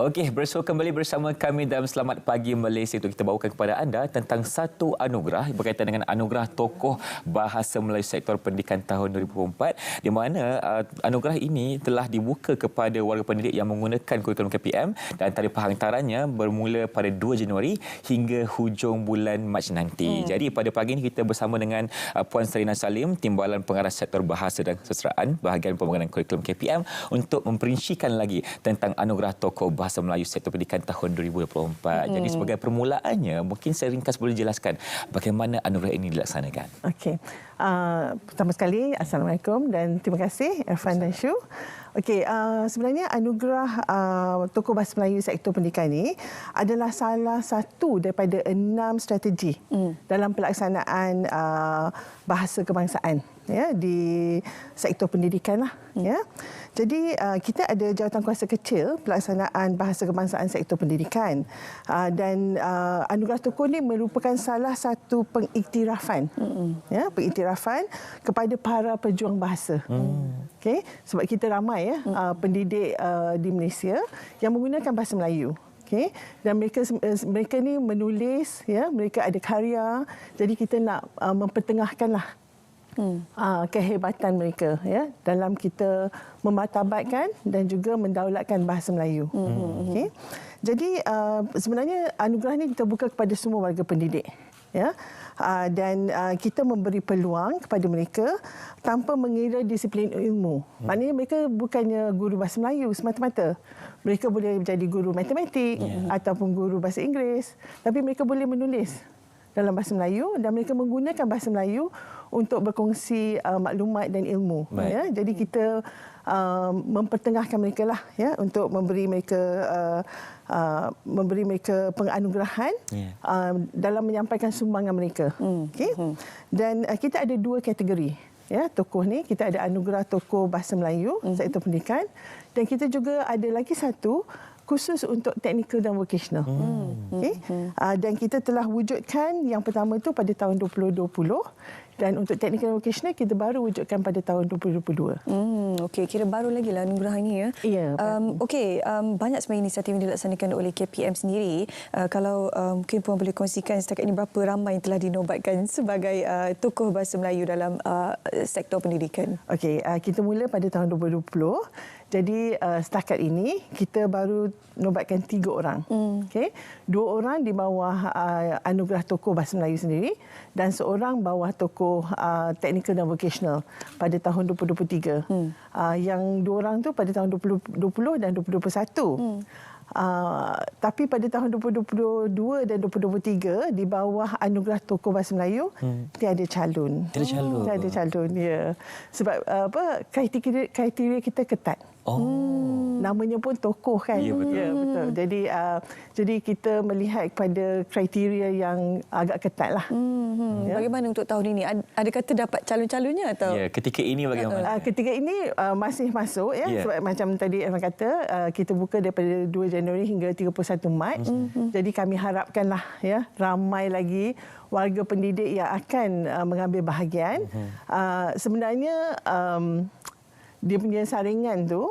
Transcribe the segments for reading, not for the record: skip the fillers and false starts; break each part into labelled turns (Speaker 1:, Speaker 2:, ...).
Speaker 1: Okey, bersua kembali bersama kami dalam Selamat Pagi Malaysia. Untuk kita bawakan kepada anda tentang satu anugerah berkaitan dengan anugerah tokoh bahasa Melayu sektor pendidikan tahun 2024, di mana anugerah ini telah dibuka kepada warga pendidik yang menggunakan kurikulum KPM dan tarikh penghantarannya bermula pada 2 Januari hingga hujung bulan Mac nanti. Jadi pada pagi ini kita bersama dengan Puan Sarina Salim, Timbalan Pengarah Sektor Bahasa dan Kesusastraan Bahagian Pembangunan Kurikulum KPM, untuk memperincikan lagi tentang anugerah tokoh bahasa Melayu sektor pendidikan tahun 2024. Jadi sebagai permulaannya, mungkin saya ringkas boleh jelaskan bagaimana anugerah ini dilaksanakan.
Speaker 2: Okey. Pertama sekali, Assalamualaikum dan terima kasih Irfan dan Shu. Okey, sebenarnya anugerah tokoh bahasa Melayu sektor pendidikan ini adalah salah satu daripada 6 strategi dalam pelaksanaan bahasa kebangsaan, ya, di sektor pendidikan lah, ya. Jadi kita ada jawatankuasa kecil pelaksanaan bahasa kebangsaan sektor pendidikan, dan anugerah tokoh ini merupakan salah satu pengiktirafan, ya, pengiktirafan kepada para pejuang bahasa. Okey, sebab kita ramai, ya, pendidik di Malaysia yang menggunakan bahasa Melayu. Okay. Dan mereka ni menulis, ya, mereka ada karya, jadi kita nak mempertengahkanlah kehebatan mereka, ya, dalam kita memartabatkan dan juga mendaulatkan bahasa Melayu. Okay. Jadi sebenarnya anugerah ini kita buka kepada semua warga pendidik, ya, dan kita memberi peluang kepada mereka tanpa mengira disiplin ilmu. Maknanya mereka bukannya guru bahasa Melayu semata-mata. Mereka boleh menjadi guru matematik ataupun guru bahasa Inggeris, tapi mereka boleh menulis dalam bahasa Melayu dan mereka menggunakan bahasa Melayu untuk berkongsi maklumat dan ilmu. Ya. Jadi kita mempertengahkan mereka lah, ya, untuk memberi mereka penganugerahan dalam menyampaikan sumbangan mereka. Okay? Dan kita ada 2 kategori, ya, tokoh ni. Kita ada anugerah tokoh bahasa Melayu sektor pendidikan, dan kita juga ada lagi satu khusus untuk teknikal dan vocational. Okay? Dan kita telah wujudkan yang pertama itu pada tahun 2020, dan untuk teknikal dan vocational kita baru wujudkan pada tahun 2022.
Speaker 3: Okey, kira baru lagi lah anugerah ini, ya.
Speaker 2: Ya.
Speaker 3: Okey, banyak sebenarnya inisiatif yang dilaksanakan oleh KPM sendiri. Kalau mungkin Puan boleh kongsikan setakat ini berapa ramai yang telah dinobatkan sebagai tokoh bahasa Melayu dalam sektor pendidikan? Okey,
Speaker 2: kita mula pada tahun 2020. Jadi setakat ini kita baru nobatkan 3 orang. Okay? 2 orang di bawah anugerah tokoh bahasa Melayu sendiri dan seorang bawah tokoh teknikal dan vocational pada tahun 2023. Yang 2 orang tu pada tahun 2020 dan 2021. Tapi pada tahun 2022 dan 2023 di bawah anugerah tokoh bahasa Melayu tiada calon. Tiada calon, ya. Sebab kriteria kita ketat. Namanya pun tokoh, kan.
Speaker 1: Ya, betul.
Speaker 2: Ya, betul. Jadi kita melihat kepada kriteria yang agak ketat lah.
Speaker 3: Ya. Bagaimana untuk tahun ini? Adakah terdapat calon-calonnya atau?
Speaker 1: Ya, ketika ini bagaimana?
Speaker 2: Ketika ini masih masuk, ya. Sebab macam tadi Irfan kata, kita buka daripada 2 Januari hingga 31 Mac. Jadi kami harapkanlah, ya, ramai lagi warga pendidik yang akan mengambil bahagian. Sebenarnya dia punya saringan tu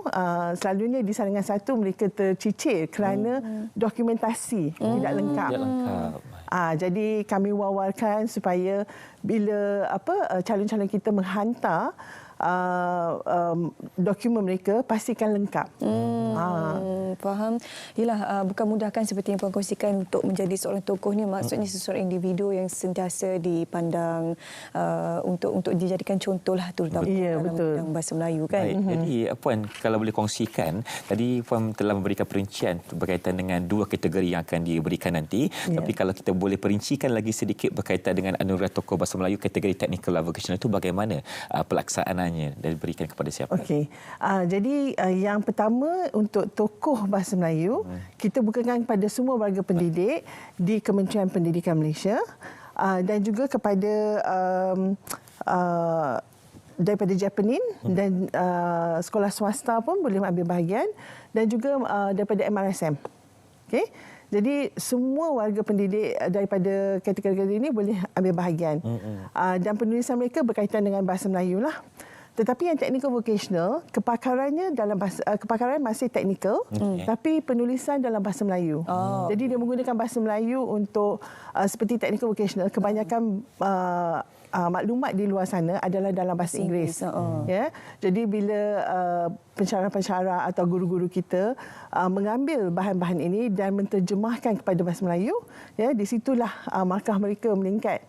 Speaker 2: selalunya di saringan 1 mereka tercicir kerana dokumentasi tidak lengkap. Jadi kami wawarkan supaya bila calon-calon kita menghantar dokumen mereka pastikan lengkap.
Speaker 3: Faham. Yalah, bukan mudahkan seperti yang Puan kongsikan untuk menjadi seorang tokoh ni, maksudnya seseorang individu yang sentiasa dipandang untuk dijadikan contohlah, terutama dalam bidang bahasa Melayu, kan.
Speaker 1: Baik. Jadi Puan, kalau boleh kongsikan, tadi Puan telah memberikan perincian berkaitan dengan 2 kategori yang akan diberikan nanti. Tapi kalau kita boleh perincikan lagi sedikit berkaitan dengan anugerah tokoh bahasa Melayu kategori technical dan vocational itu, bagaimana pelaksanaannya dan diberikan kepada siapa?
Speaker 2: Okey. Jadi yang pertama untuk tokoh bahasa Melayu, kita bukakan kepada semua warga pendidik di Kementerian Pendidikan Malaysia, dan juga kepada daripada Japanin dan sekolah swasta pun boleh ambil bahagian, dan juga daripada MRSM. Okey. Jadi semua warga pendidik daripada kategori ini boleh ambil bahagian. Dan penulisan mereka berkaitan dengan bahasa Melayu lah. Tetapi yang technical vocational, kepakarannya dalam bahasa, kepakaran masih teknikal, tapi penulisan dalam bahasa Melayu. Jadi dia menggunakan bahasa Melayu untuk seperti technical vocational, kebanyakan maklumat di luar sana adalah dalam bahasa Inggeris. Ya. Jadi bila pensyarah-pensyarah atau guru-guru kita mengambil bahan-bahan ini dan menterjemahkan kepada bahasa Melayu, ya, di situlah markah mereka meningkat.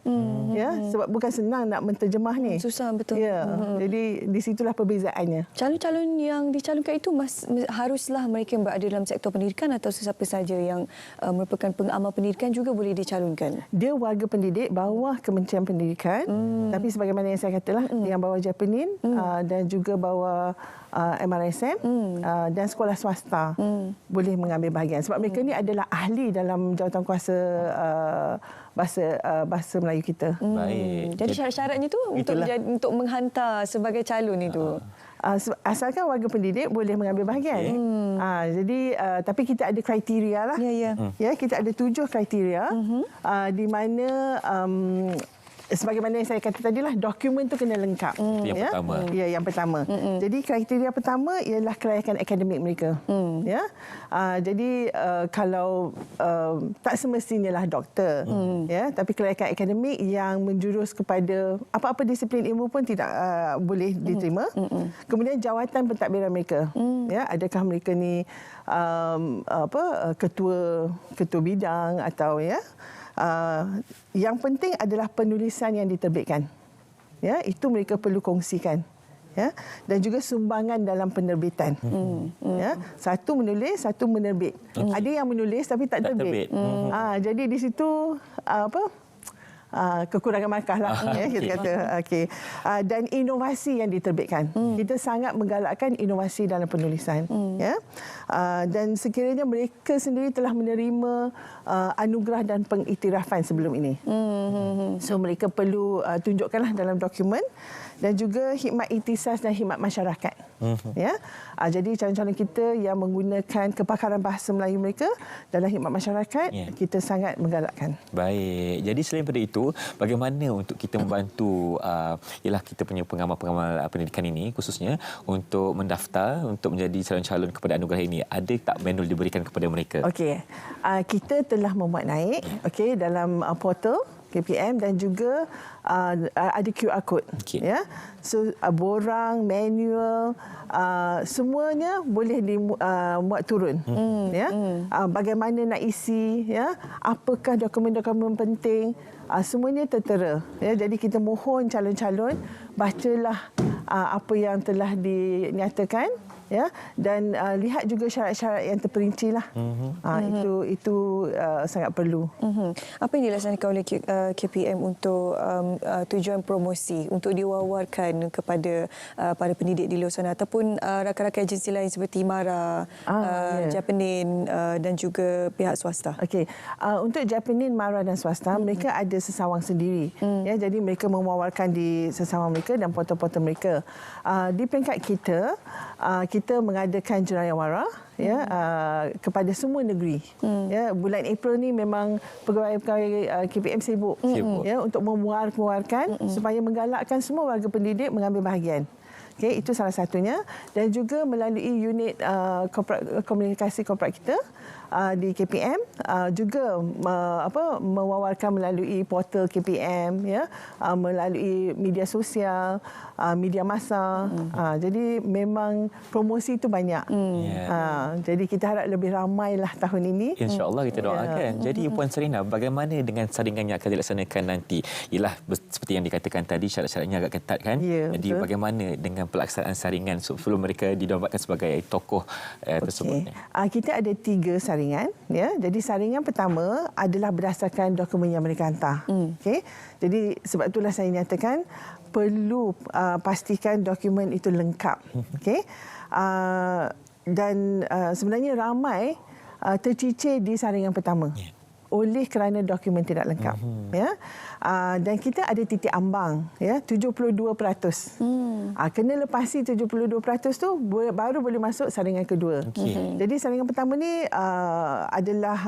Speaker 2: Ya, sebab bukan senang nak menterjemah ni.
Speaker 3: Susah, betul.
Speaker 2: Ya. Jadi di situlah perbezaannya.
Speaker 3: Calon-calon yang dicalonkan itu haruslah mereka yang berada dalam sektor pendidikan atau sesiapa saja yang merupakan pengamal pendidikan juga boleh dicalonkan?
Speaker 2: Dia warga pendidik bawah Kementerian Pendidikan, tapi sebagaimana yang saya katalah, yang bawah Japanin dan juga bawah MRSM dan sekolah swasta boleh mengambil bahagian. Sebab mereka ni adalah ahli dalam jawatan-kuasa bahasa Melayu kita.
Speaker 1: Baik.
Speaker 3: Jadi syarat-syaratnya tu untuk menghantar sebagai calon itu.
Speaker 2: Asalkan warga pendidik boleh mengambil bahagian. Jadi tapi kita ada kriteria lah. Ya, kita ada 7 kriteria di mana sebagaimana yang saya kata tadilah, dokumen tu kena lengkap.
Speaker 1: Yang pertama.
Speaker 2: Ya, yang pertama. Jadi kriteria pertama ialah kelayakan akademik mereka. Ya. Jadi kalau tak semestinya lah doktor, ya, tapi kelayakan akademik yang menjurus kepada apa-apa disiplin ilmu pun tidak boleh diterima. Kemudian jawatan pentadbiran mereka. Ya, adakah mereka ni ketua bidang atau ya. Yang penting adalah penulisan yang diterbitkan. Ya, itu mereka perlu kongsikan. Ya, dan juga sumbangan dalam penerbitan. Ya, satu menulis, satu menerbit. Ada yang menulis tapi tak terbit. Jadi di situ kekurangan markah lah, ya, kita kata. Okay. Dan inovasi yang diterbitkan. Kita sangat menggalakkan inovasi dalam penulisan. Ya. Dan sekiranya mereka sendiri telah menerima anugerah dan pengiktirafan sebelum ini. So mereka perlu tunjukkanlah dalam dokumen, dan juga khidmat ikhtisas dan khidmat masyarakat. Ya. Jadi calon-calon kita yang menggunakan kepakaran bahasa Melayu mereka dalam khidmat masyarakat, kita sangat menggalakkan.
Speaker 1: Baik. Jadi selain daripada itu, bagaimana untuk kita membantu ialah kita punya pengamal-pengamal pendidikan ini khususnya untuk mendaftar untuk menjadi calon-calon kepada anugerah ini? Ada tak manual diberikan kepada mereka?
Speaker 2: Okey. Kita telah memuat naik dalam portal KPM dan juga ada QR code. Ya. So borang, manual, semuanya boleh dimuat turun. Ya. Bagaimana nak isi, ya, apakah dokumen-dokumen penting, semuanya tertera. Ya. Jadi kita mohon calon-calon bacalah apa yang telah dinyatakan, ya, dan lihat juga syarat-syarat yang terperinci lah. Itu sangat perlu.
Speaker 3: Apa yang dilaksanakan oleh KPM untuk tujuan promosi untuk diwawarkan kepada para pendidik di luar sana ataupun rakan-rakan agensi lain seperti MARA, Japanin dan juga pihak swasta? Okey.
Speaker 2: Untuk Japanin, MARA dan swasta, mereka ada sesawang sendiri. Ya, jadi mereka mewawarkan di sesawang mereka dan portal-portal mereka. Di peringkat kita mengadakan jenayawara, ya, kepada semua negeri. Ya, bulan April ni memang pegawai-pegawai KPM sibuk. Ya, untuk memuarkan supaya menggalakkan semua warga pendidik mengambil bahagian. Okay, itu salah satunya, dan juga melalui unit komunikasi korporat kita di KPM juga mewawarkan melalui portal KPM, ya, melalui media sosial, media massa. Jadi memang promosi itu banyak. Jadi kita harap lebih ramailah tahun ini.
Speaker 1: InsyaAllah kita doakan. Jadi Puan Serina, bagaimana dengan saringan yang akan dilaksanakan nanti? Ialah seperti yang dikatakan tadi, syarat-syaratnya agak ketat kan? Jadi bagaimana dengan pelaksanaan saringan sebelum mereka dinobatkan sebagai tokoh tersebut?
Speaker 2: Kita ada 3 saringan. Ya. Jadi saringan pertama adalah berdasarkan dokumen yang mereka hantar. Okay. Jadi sebab itulah saya nyatakan perlu pastikan dokumen itu lengkap. Okay. Dan sebenarnya ramai tercicir di saringan pertama. Oleh kerana dokumen tidak lengkap. Ya. Dan kita ada titik ambang, ya, 72%. Kena lepasi 72% tu baru boleh masuk saringan kedua. Jadi saringan pertama ni adalah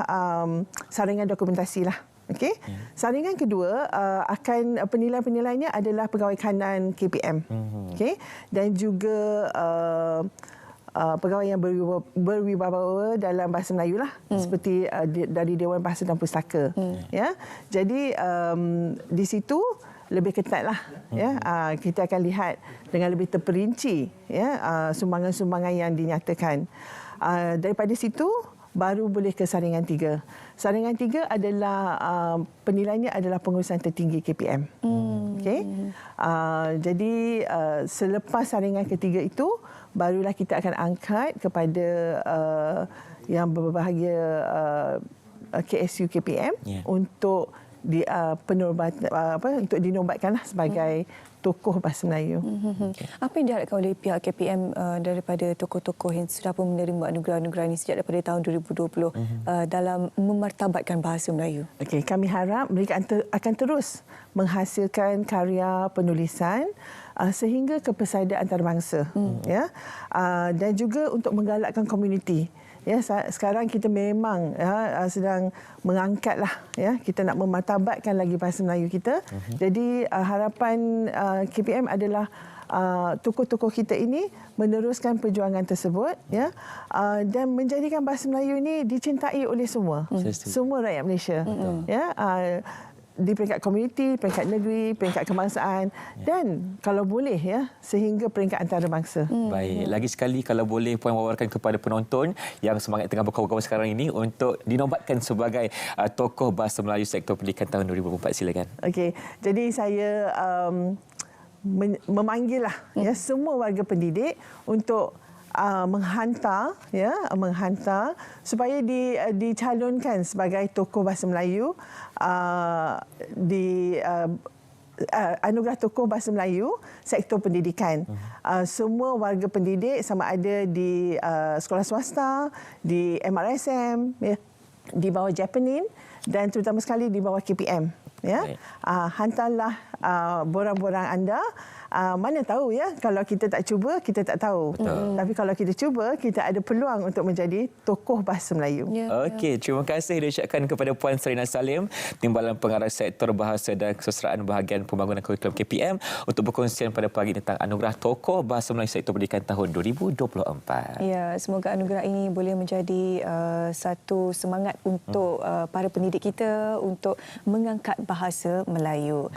Speaker 2: saringan dokumentasi lah. Okey. Saringan kedua akan penilaian-penilaiannya adalah pegawai kanan KPM. Okey. Dan juga pegawai yang berwibawa dalam bahasa Melayu lah, seperti dari Dewan Bahasa dan Pustaka. Ya. Jadi di situ lebih ketat lah. Ya. Kita akan lihat dengan lebih terperinci ya sumbangan-sumbangan yang dinyatakan. Daripada situ baru boleh ke saringan 3. Saringan 3 adalah penilaiannya adalah pengurusan tertinggi KPM. Okey. Jadi selepas saringan ketiga itu barulah kita akan angkat kepada yang berbahagia KSU KPM untuk untuk dinobatkanlah sebagai tokoh bahasa Melayu.
Speaker 3: Apa yang diharapkan oleh pihak KPM daripada tokoh-tokoh yang sudah pun menerima anugerah-anugerah ini sejak daripada tahun 2020 dalam memartabatkan bahasa Melayu?
Speaker 2: Okey, kami harap mereka akan terus menghasilkan karya penulisan sehingga ke persada antarabangsa, ya, dan juga untuk menggalakkan komuniti. Ya, sekarang kita memang sedang mengangkatlah, ya, kita nak memartabatkan lagi bahasa Melayu kita. Jadi harapan KPM adalah tokoh-tokoh kita ini meneruskan perjuangan tersebut, ya, dan menjadikan bahasa Melayu ini dicintai oleh semua, semua rakyat Malaysia. Ya, di peringkat komuniti, peringkat negeri, peringkat kebangsaan dan kalau boleh ya sehingga peringkat antarabangsa.
Speaker 1: Baik, lagi sekali kalau boleh Puan wawarkan kepada penonton yang semangat tengah berkawan-kawan sekarang ini untuk dinobatkan sebagai tokoh bahasa Melayu sektor pendidikan tahun 2024, silakan.
Speaker 2: Okey, jadi saya memanggillah ya semua warga pendidik untuk menghantar supaya dicalonkan sebagai tokoh bahasa Melayu di anugerah tokoh bahasa Melayu sektor pendidikan. Semua warga pendidik sama ada di sekolah swasta, di MRSM, ya, di bawah Japanin dan terutama sekali di bawah KPM. Ya, hantarlah borang-borang anda. Mana tahu ya, kalau kita tak cuba kita tak tahu. Tapi kalau kita cuba kita ada peluang untuk menjadi tokoh bahasa Melayu.
Speaker 1: Okey, terima kasih diucapkan kepada Puan Sarina Salim, Timbalan Pengarah Sektor Bahasa dan Kesusasteraan Bahagian Pembangunan Kurikulum KPM untuk berkongsian pada pagi tentang anugerah tokoh bahasa Melayu sektor pendidikan tahun 2024.
Speaker 3: Ya, semoga anugerah ini boleh menjadi satu semangat untuk para pendidik kita untuk mengangkat bahasa Melayu.